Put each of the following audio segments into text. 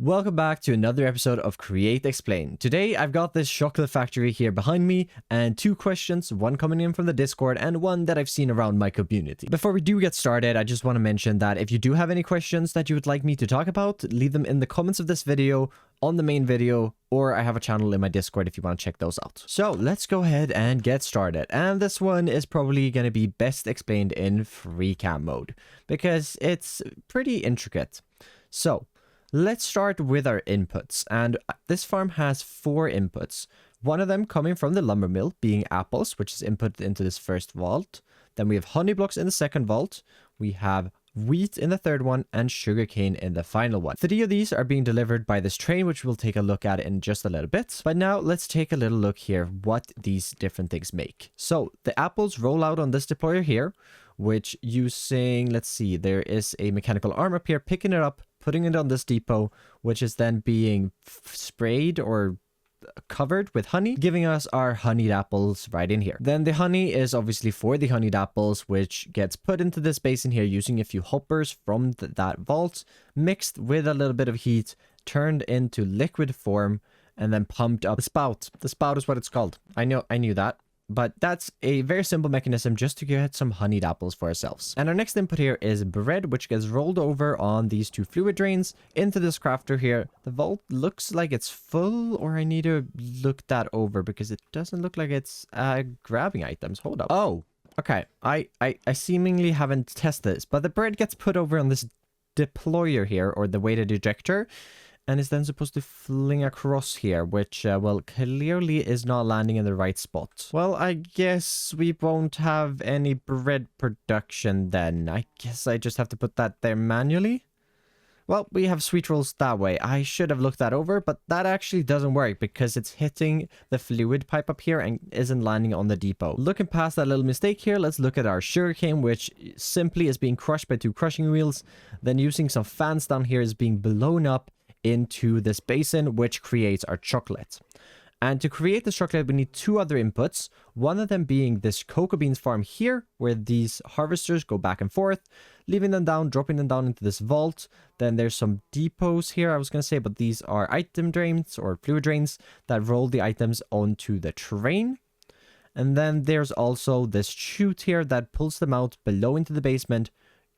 Welcome back to another episode of Create Explain. Today I've got this chocolate factory here behind me and two questions, one coming in from the Discord and one that I've seen around my community. Before we do get started, I just want to mention that if you do have any questions that you would like me to talk about, leave them in the comments of this video, on the main video, or I have a channel in my Discord if you want to check those out. So let's go ahead and get started. And this one is probably going to be best explained in free cam mode because it's pretty intricate. So let's start with our inputs, and this farm has 4 inputs. One of them coming from the lumber mill, being apples, which is inputted into this first vault. Then we have honey blocks in the second vault. We have wheat in the third one, and sugarcane in the final one. 3 of these are being delivered by this train, which we'll take a look at in just a little bit. But now let's take a little look here what these different things make. So the apples roll out on this deployer here, which using, let's see, there is a mechanical arm up here, picking it up, putting it on this depot, which is then being sprayed or covered with honey, giving us our honeyed apples right in here. Then the honey is obviously for the honeyed apples, which gets put into this basin here using a few hoppers from that vault, mixed with a little bit of heat, turned into liquid form, and then pumped up the spout. The spout is what it's called. I knew that. But that's a very simple mechanism just to get some honeyed apples for ourselves. And our next input here is bread, which gets rolled over on these 2 fluid drains into this crafter here. The vault looks like it's full, or I need to look that over because it doesn't look like it's grabbing items. Hold up. Oh, okay. I seemingly haven't tested this, but the bread gets put over on this deployer here, or the weighted ejector, and is then supposed to fling across here, which, well, clearly is not landing in the right spot. Well, I guess we won't have any bread production then. I guess I just have to put that there manually. Well, we have sweet rolls that way. I should have looked that over, but that actually doesn't work because it's hitting the fluid pipe up here and isn't landing on the depot. Looking past that little mistake here, let's look at our sugarcane, which simply is being crushed by 2 crushing wheels. Then using some fans down here is being blown up into this basin, which creates our chocolate. And to create this chocolate, we need 2 other inputs, one of them being this cocoa beans farm here, where these harvesters go back and forth, leaving them down, dropping them down into this vault. Then there's some depots here, I was going to say, but these are item drains or fluid drains that roll the items onto the train. And then there's also this chute here that pulls them out below into the basement,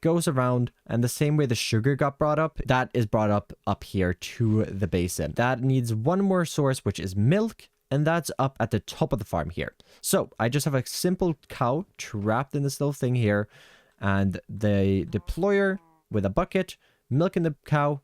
goes around, and the same way the sugar got brought up, that is brought up here to the basin. That needs one more source, which is milk, and that's up at the top of the farm here. So I just have a simple cow trapped in this little thing here, and the deployer with a bucket, milking the cow.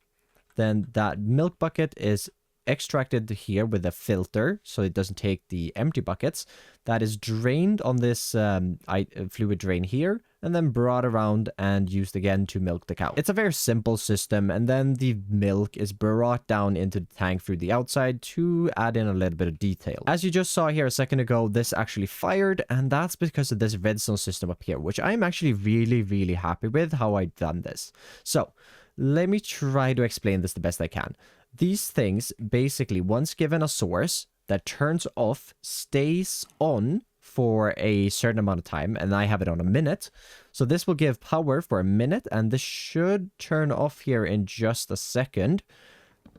Then that milk bucket is extracted here with a filter so it doesn't take the empty buckets. That is drained on this fluid drain here, and then brought around and used again to milk the cow. It's a very simple system, and then the milk is brought down into the tank through the outside to add in a little bit of detail. As you just saw here a second ago, this actually fired, and that's because of this redstone system up here, which I'm actually really happy with how I've done this. So let me try to explain this the best I can. These things, basically, once given a source that turns off, stays on for a certain amount of time, and I have it on a minute. So this will give power for a minute, and this should turn off here in just a second.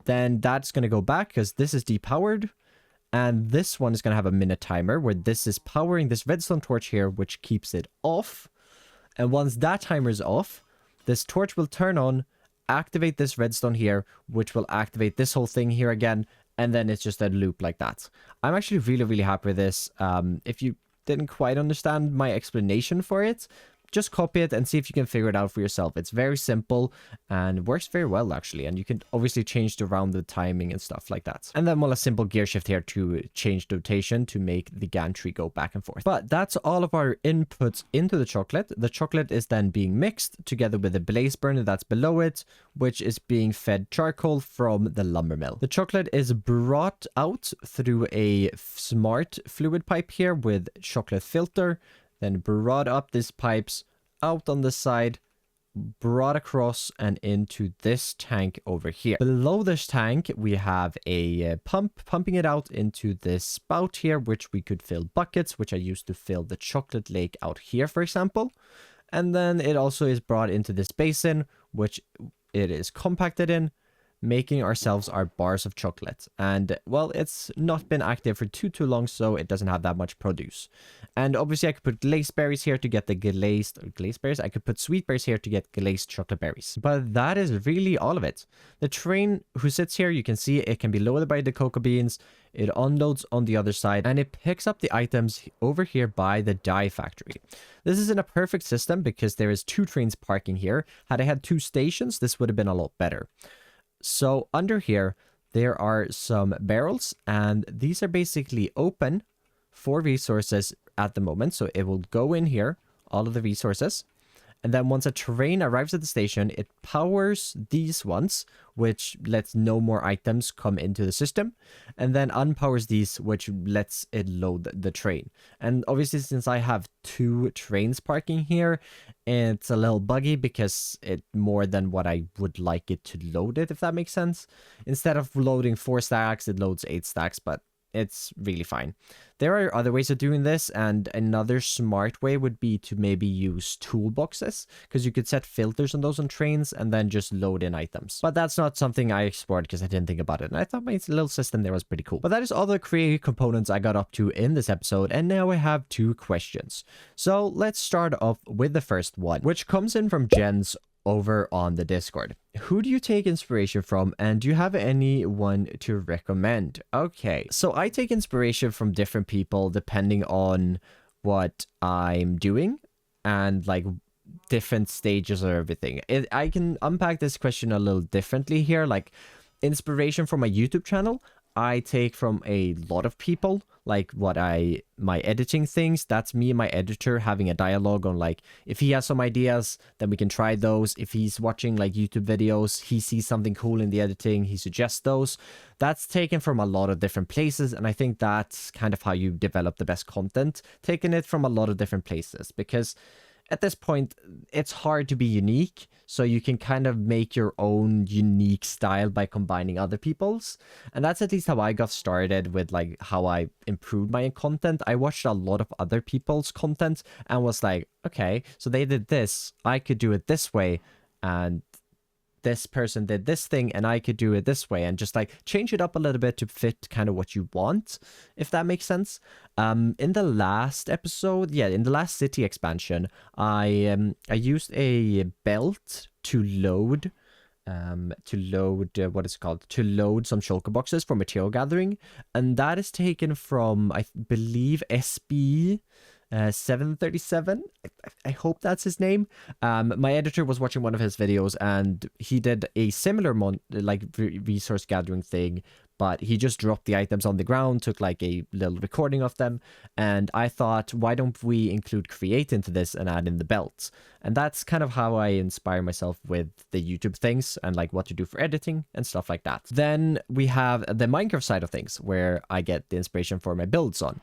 Then that's going to go back because this is depowered, and this one is going to have a minute timer where this is powering this redstone torch here, which keeps it off. And once that timer is off, this torch will turn on, activate this redstone here, which will activate this whole thing here again, and then it's just a loop like that. I'm actually really happy with this. If you didn't quite understand my explanation for it, just copy it and see if you can figure it out for yourself. It's very simple and works very well, actually. And you can obviously change around the timing and stuff like that. And then, well, a simple gear shift here to change rotation to make the gantry go back and forth. But that's all of our inputs into the chocolate. The chocolate is then being mixed together with the blaze burner that's below it, which is being fed charcoal from the lumber mill. The chocolate is brought out through a smart fluid pipe here with chocolate filter, then brought up these pipes out on the side, brought across and into this tank over here. Below this tank, we have a pump pumping it out into this spout here, which we could fill buckets, which I used to fill the chocolate lake out here, for example. And then it also is brought into this basin, which it is compacted in, making ourselves our bars of chocolate. And well, it's not been active for too long, so it doesn't have that much produce. And obviously I could put glazed berries here to get the glazed berries. I could put sweet berries here to get glazed chocolate berries. But that is really all of it. The train who sits here, you can see it can be loaded by the cocoa beans. It unloads on the other side and it picks up the items over here by the dye factory. This isn't a perfect system because there is 2 trains parking here. Had I had 2 stations, this would have been a lot better. So under here, there are some barrels, and these are basically open for resources at the moment. So it will go in here, all of the resources. And then once a train arrives at the station, it powers these ones, which lets no more items come into the system. And then unpowers these, which lets it load the train. And obviously, since I have 2 trains parking here, it's a little buggy because it's more than what I would like it to load it, if that makes sense. Instead of loading 4 stacks, it loads 8 stacks, but it's really fine. There are other ways of doing this, and another smart way would be to maybe use toolboxes, because you could set filters on those on trains and then just load in items. But that's not something I explored because I didn't think about it, and I thought my little system there was pretty cool. But that is all the creative components I got up to in this episode, and now I have 2 questions. So let's start off with the first one, which comes in from Jens over on the Discord. Who do you take inspiration from, and do you have anyone to recommend? Okay, so I take inspiration from different people depending on what I'm doing and like different stages of everything. I can unpack this question a little differently here. Like inspiration from my YouTube channel, I take from a lot of people. Like my editing things, that's me and my editor having a dialogue on like, if he has some ideas, then we can try those. If he's watching like YouTube videos, he sees something cool in the editing, he suggests those. That's taken from a lot of different places. And I think that's kind of how you develop the best content, taking it from a lot of different places, because at this point, it's hard to be unique, so you can kind of make your own unique style by combining other people's. And that's at least how I got started with like how I improved my content. I watched a lot of other people's content and was like, okay, so they did this, I could do it this way, and this person did this thing and I could do it this way, and just like change it up a little bit to fit kind of what you want, if that makes sense. In the last episode, in the last city expansion, I used a belt to load what is it called, to load some shulker boxes for material gathering, and that is taken from, I believe, SB 737. I hope that's his name. My editor was watching one of his videos and he did a similar resource gathering thing, but he just dropped the items on the ground, took like a little recording of them, and I thought, why don't we include Create into this and add in the belts? And that's kind of how I inspire myself with the YouTube things and like what to do for editing and stuff like that. Then we have the Minecraft side of things, where I get the inspiration for my builds on.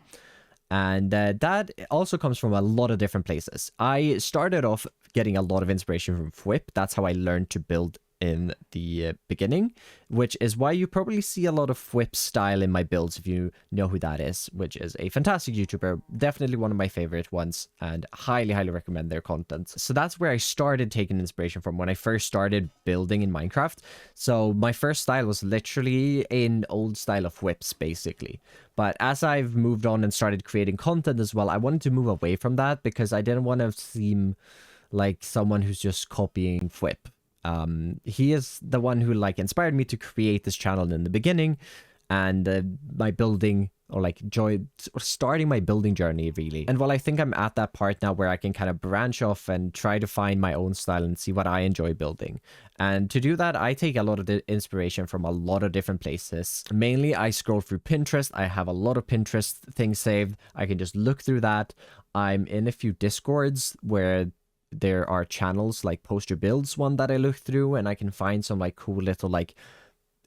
And that also comes from a lot of different places. I started off getting a lot of inspiration from Fwhip. That's how I learned to build in the beginning, which is why you probably see a lot of Fwhip style in my builds, if you know who that is, which is a fantastic YouTuber, definitely one of my favorite ones, and highly recommend their content. So that's where I started taking inspiration from when I first started building in Minecraft. So my first style was literally an old style of Fwhip's, basically. But as I've moved on and started creating content as well, I wanted to move away from that because I didn't want to seem like someone who's just copying Fwhip. He is the one who like inspired me to create this channel in the beginning, and my building, or like starting my building journey, really. And while I think I'm at that part now where I can kind of branch off and try to find my own style and see what I enjoy building. And to do that, I take a lot of the inspiration from a lot of different places. Mainly, I scroll through Pinterest. I have a lot of Pinterest things saved. I can just look through that. I'm in a few Discords where there are channels like Poster Builds, one that I look through, and I can find some like cool little like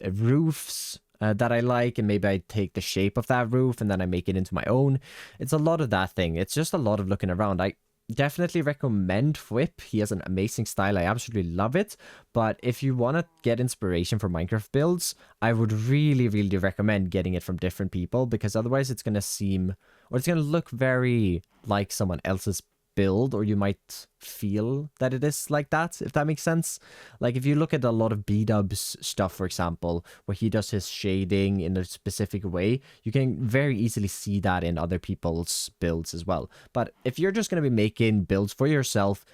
roofs that I like, and maybe I take the shape of that roof and then I make it into my own. It's a lot of that thing. It's just a lot of looking around. I definitely recommend Fwhip. He has an amazing style. I absolutely love it. But if you want to get inspiration for Minecraft builds, I would really recommend getting it from different people, because otherwise it's going to seem, or it's going to look very like someone else's build, or you might feel that it is like that, if that makes sense. Like if you look at a lot of B-Dub's stuff, for example, where he does his shading in a specific way, you can very easily see that in other people's builds as well. But if you're just going to be making builds for yourself,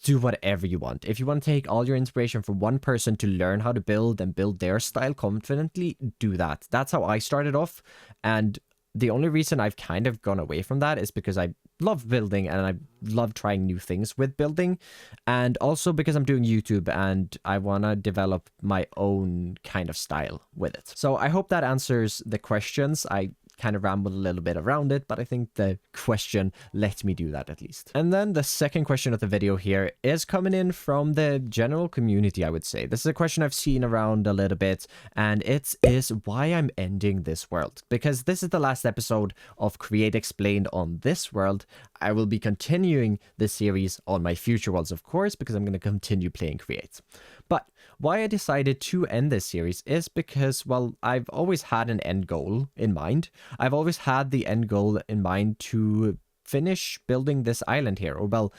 do whatever you want. If you want to take all your inspiration from one person to learn how to build and build their style confidently, do that. That's how I started off, and the only reason I've kind of gone away from that is because I love building and I love trying new things with building, and also because I'm doing YouTube and I want to develop my own kind of style with it. So I hope that answers the questions. I kind of rambled a little bit around it, but I think the question let me do that at least. And then the second question of the video here is coming in from the general community, I would say. This is a question I've seen around a little bit, and it is why I'm ending this world. Because this is the last episode of Create Explained on this world. I will be continuing this series on my future worlds, of course, because I'm going to continue playing Create. But why I decided to end this series is because, well, I've always had an end goal in mind. I've always had the end goal in mind to finish building this island here, or, well,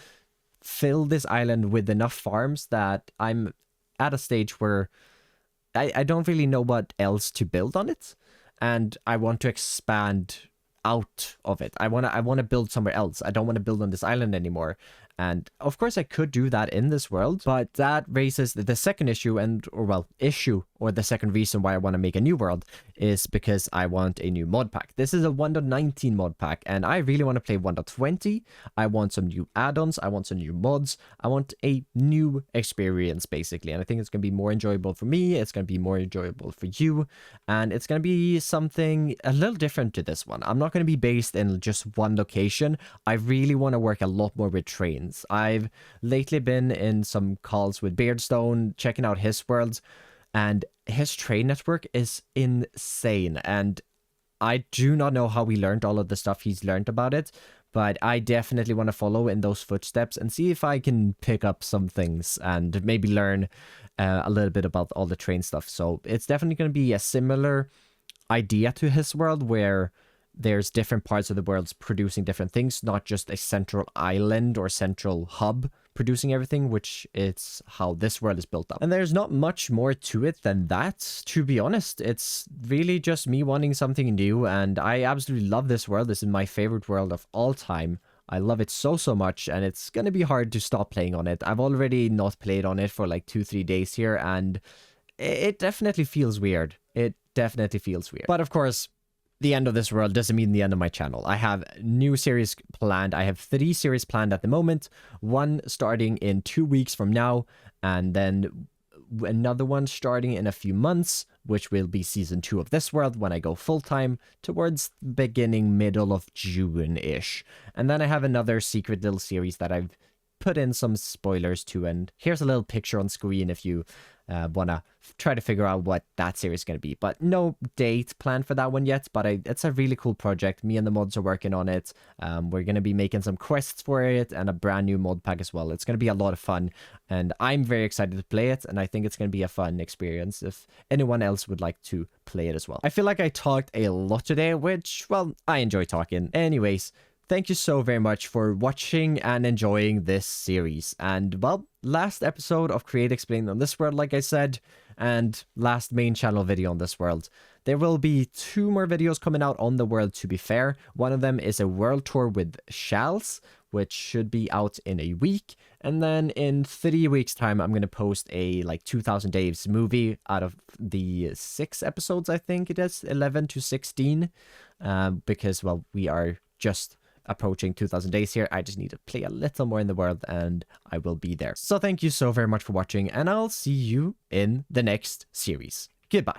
fill this island with enough farms that I'm at a stage where I don't really know what else to build on it, and I want to expand out of it. I want to build somewhere else. I don't want to build on this island anymore. And of course I could do that in this world, but that raises the second issue, or the second reason why I want to make a new world is because I want a new mod pack. This is a 1.19 mod pack, and I really want to play 1.20. I want some new add-ons. I want some new mods. I want a new experience, basically. And I think it's going to be more enjoyable for me. It's going to be more enjoyable for you. And it's going to be something a little different to this one. I'm not going to be based in just one location. I really want to work a lot more with trains. I've lately been in some calls with Beardstone, checking out his worlds, and his train network is insane. And I do not know how he learned all of the stuff he's learned about it, but I definitely want to follow in those footsteps and see if I can pick up some things and maybe learn a little bit about all the train stuff. So it's definitely going to be a similar idea to his world, where there's different parts of the world producing different things, not just a central island or central hub producing everything, which is how this world is built up. And there's not much more to it than that, to be honest. It's really just me wanting something new, and I absolutely love this world. This is my favorite world of all time. I love it so much, and it's gonna be hard to stop playing on it. I've already not played on it for like 2-3 days here, and it definitely feels weird. It definitely feels weird. But of course, the end of this world doesn't mean the end of my channel. I have new series planned. I have 3 series planned at the moment. One starting in 2 weeks from now, and then another one starting in a few months, which will be season 2 of this world when I go full-time towards middle of June-ish. And then I have another secret little series that I've put in some spoilers to, and here's a little picture on screen if you want to try to figure out what that series is going to be. But no date planned for that one yet, but it's a really cool project. Me and the mods are working on it. We're going to be making some quests for it and a brand new mod pack as well. It's going to be a lot of fun, and I'm very excited to play it, and I think it's going to be a fun experience if anyone else would like to play it as well. I feel like I talked a lot today, which, well, I enjoy talking. Anyways, thank you so very much for watching and enjoying this series. And, well, last episode of Create Explained on this world, like I said, and last main channel video on this world. There will be 2 more videos coming out on the world, to be fair. One of them is a world tour with Shals, which should be out in a week. And then in 3 weeks' time, I'm going to post a, 2000 Days movie out of the 6 episodes, I think it is, 11 to 16. Because, well, we are just approaching 2000 days here. I just need to play a little more in the world, and I will be there. So thank you so very much for watching, and I'll see you in the next series. Goodbye.